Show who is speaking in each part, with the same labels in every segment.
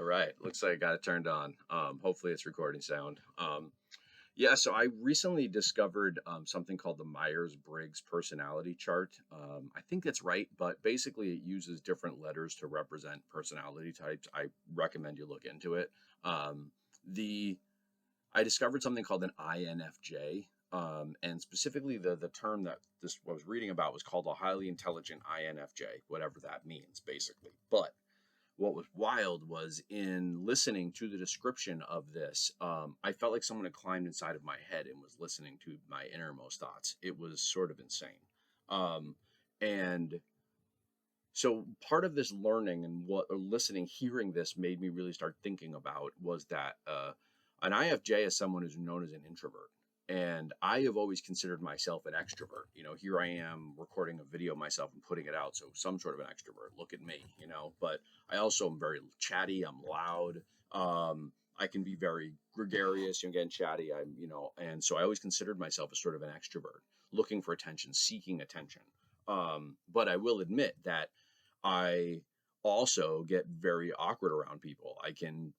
Speaker 1: All right. Looks like I got it turned on. Hopefully it's recording sound. Yeah, so I recently discovered something called the Myers-Briggs personality chart. I think that's right, but basically it uses different letters to represent personality types. I recommend you look into it. The I discovered something called an INFJ, and specifically the term that this I was reading about was called a highly intelligent INFJ, whatever that means, basically. But what was wild was in listening to the description of this, I felt like someone had climbed inside of my head and was listening to my innermost thoughts. It was sort of insane. Um, and so part of this learning and what or listening, hearing this made me really start thinking about was that an IFJ is someone who's known as an introvert. And I have always considered myself an extrovert. Here I am recording a video of myself and putting it out. So some sort of an extrovert. Look at me. But I also am very chatty. I'm loud. I can be very gregarious and again chatty. And so I always considered myself as sort of an extrovert, looking for attention, seeking attention. But I will admit that I also get very awkward around people. I can,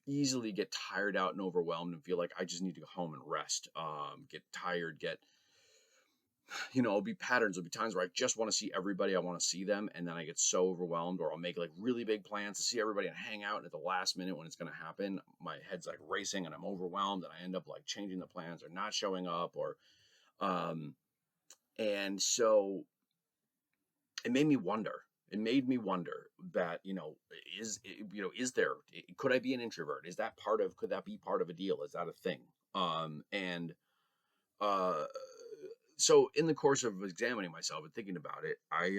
Speaker 1: easily get tired out and overwhelmed and feel like I just need to go home and rest. Get tired, it'll be patterns. There'll be times where I just want to see everybody. I want to see them. And then I get so overwhelmed, or I'll make like really big plans to see everybody and hang out. And at the last minute when it's going to happen, my head's like racing and I'm overwhelmed and I end up like changing the plans or not showing up um, and so it made me wonder. It made me wonder that, is there, could I be an introvert? Could that be part of a deal? Is that a thing? And uh, so in the course of examining myself and thinking about it, I,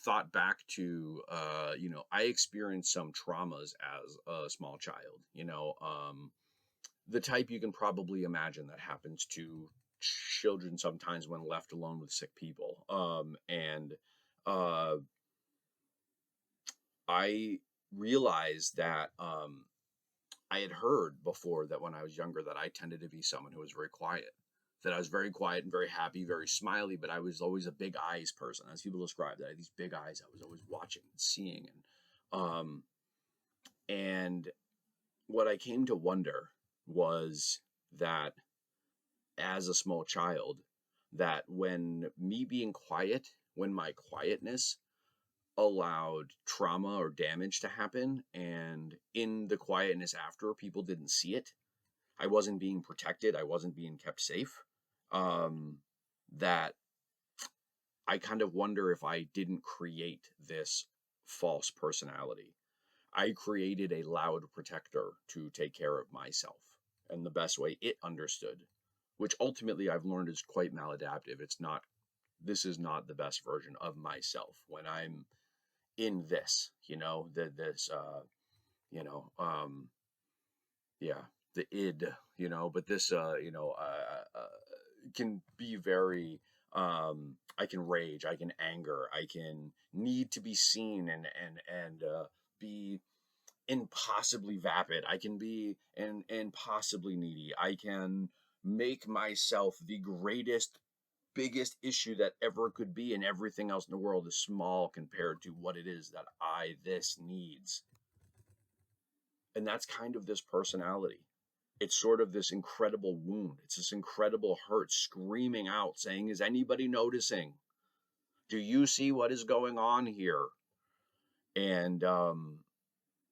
Speaker 1: thought back to, I experienced some traumas as a small child, the type you can probably imagine that happens to children sometimes when left alone with sick people. And uh, I realized that I had heard before that when I was younger that I tended to be someone who was very quiet. That I was very quiet and very happy, very smiley, but I was always a big eyes person, as people describe that. I had these big eyes I was always watching and seeing, um, and what I came to wonder was that as a small child, that when my quietness allowed trauma or damage to happen, and in the quietness after, people didn't see it. I wasn't being protected. I wasn't being kept safe. Um, that I kind of wonder if I didn't create this false personality. I created a loud protector to take care of myself and the best way it understood, which ultimately I've learned is quite maladaptive. This is not the best version of myself when I'm in this, you know, um, yeah, the id, but this, can be very, I can rage, I can anger, I can need to be seen and be impossibly vapid. I can be impossibly needy. I can make myself the greatest, biggest issue that ever could be, and everything else in the world is small compared to what it is that this needs. And that's kind of this personality. It's sort of this incredible wound. It's this incredible hurt screaming out, saying, is anybody noticing? Do you see what is going on here? And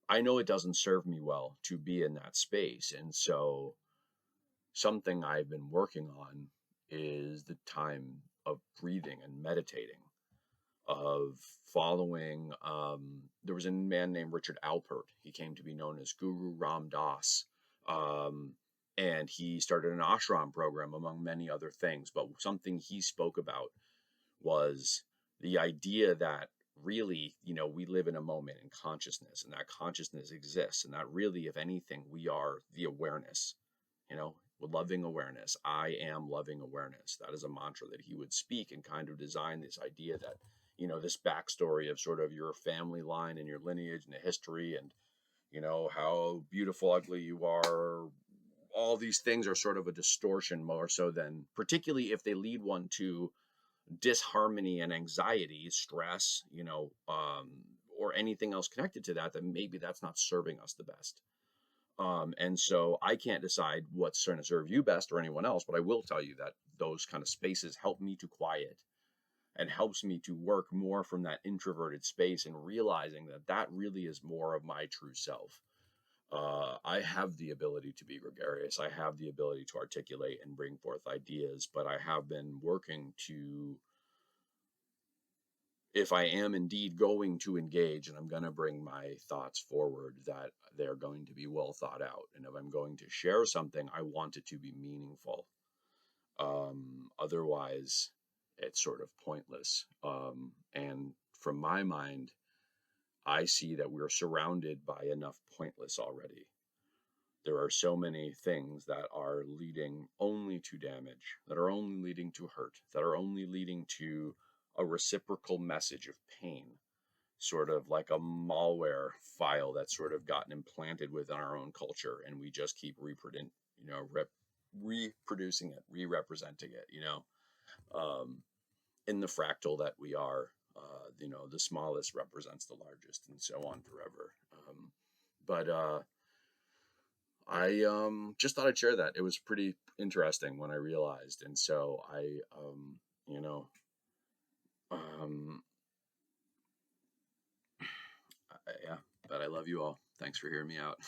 Speaker 1: I know it doesn't serve me well to be in that space. And so something I've been working on is the time of breathing and meditating, of following. There was a man named Richard Alpert. He came to be known as Guru Ram Dass. Um, and he started an ashram program, among many other things. But something he spoke about was the idea that really, we live in a moment in consciousness, and that consciousness exists, and that really, if anything, we are the awareness, loving awareness. I am loving awareness. That is a mantra that he would speak and kind of design this idea that, this backstory of sort of your family line and your lineage and the history and, how beautiful, ugly you are. All these things are sort of a distortion more so than, particularly if they lead one to disharmony and anxiety, stress, or anything else connected to that, then maybe that's not serving us the best. And so I can't decide what's going to serve you best or anyone else, but I will tell you that those kind of spaces help me to quiet and helps me to work more from that introverted space and realizing that that really is more of my true self. I have the ability to be gregarious. I have the ability to articulate and bring forth ideas, but I have been working to, if I am indeed going to engage and I'm going to bring my thoughts forward, that they're going to be well thought out. And if I'm going to share something, I want it to be meaningful. Otherwise, it's sort of pointless. And from my mind, I see that we're surrounded by enough pointless already. There are so many things that are leading only to damage, that are only leading to hurt, that are only leading to a reciprocal message of pain, sort of like a malware file that's sort of gotten implanted within our own culture, and we just keep reproducing it, re-representing it, in the fractal that we are. The smallest represents the largest, and so on forever. But I just thought I'd share that. It was pretty interesting when I realized, and so you know, um, yeah. But I love you all. Thanks for hearing me out.